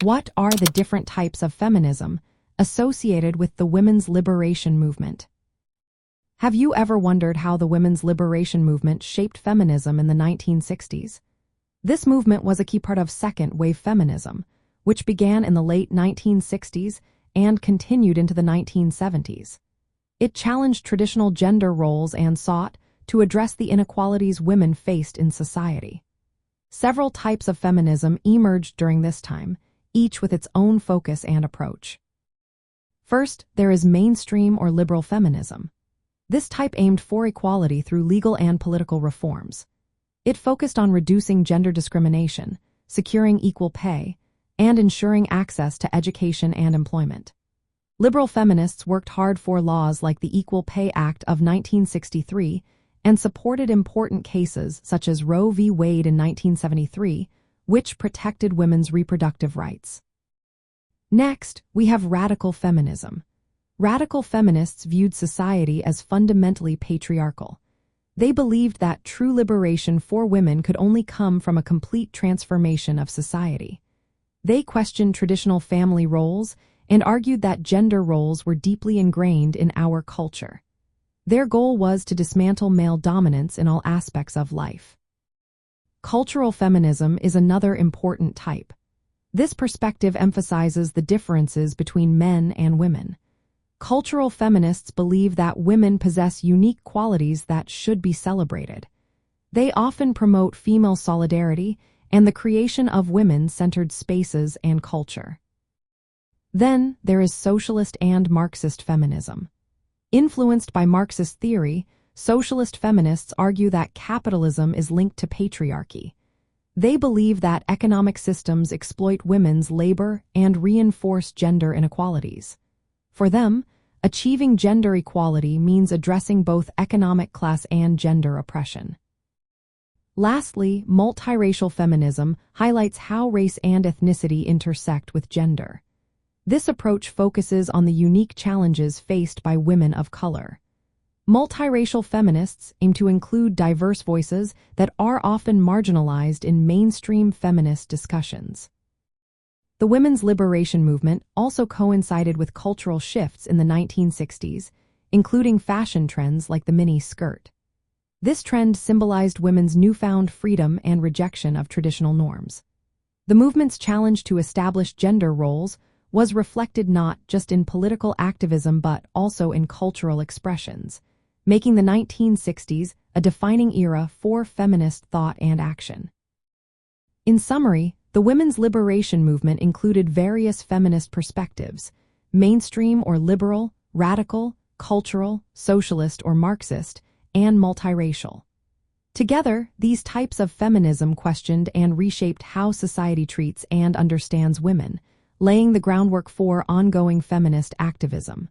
What are the different types of feminism associated with the women's liberation movement? Have you ever wondered how the women's liberation movement shaped feminism in the 1960s? This movement was a key part of second-wave feminism, which began in the late 1960s and continued into the 1970s. It challenged traditional gender roles and sought to address the inequalities women faced in society. Several types of feminism emerged during this time, each with its own focus and approach. First, there is mainstream or liberal feminism. This type aimed for equality through legal and political reforms. It focused on reducing gender discrimination, securing equal pay, and ensuring access to education and employment. Liberal feminists worked hard for laws like the Equal Pay Act of 1963 and supported important cases such as Roe v. Wade in 1973, which protected women's reproductive rights. Next, we have radical feminism. Radical feminists viewed society as fundamentally patriarchal. They believed that true liberation for women could only come from a complete transformation of society. They questioned traditional family roles and argued that gender roles were deeply ingrained in our culture. Their goal was to dismantle male dominance in all aspects of life. Cultural feminism is another important type. This perspective emphasizes the differences between men and women. Cultural feminists believe that women possess unique qualities that should be celebrated. They often promote female solidarity and the creation of women-centered spaces and culture. Then, there is socialist and Marxist feminism. Influenced by Marxist theory, socialist feminists argue that capitalism is linked to patriarchy. They believe that economic systems exploit women's labor and reinforce gender inequalities. For them, achieving gender equality means addressing both economic class and gender oppression. Lastly, multiracial feminism highlights how race and ethnicity intersect with gender. This approach focuses on the unique challenges faced by women of color. Multiracial feminists aim to include diverse voices that are often marginalized in mainstream feminist discussions. The women's liberation movement also coincided with cultural shifts in the 1960s, including fashion trends like the mini skirt. This trend symbolized women's newfound freedom and rejection of traditional norms. The movement's challenge to establish gender roles was reflected not just in political activism but also in cultural expressions, making the 1960s a defining era for feminist thought and action. In summary, the women's liberation movement included various feminist perspectives: mainstream or liberal, radical, cultural, socialist or Marxist, and multiracial. Together, these types of feminism questioned and reshaped how society treats and understands women, laying the groundwork for ongoing feminist activism.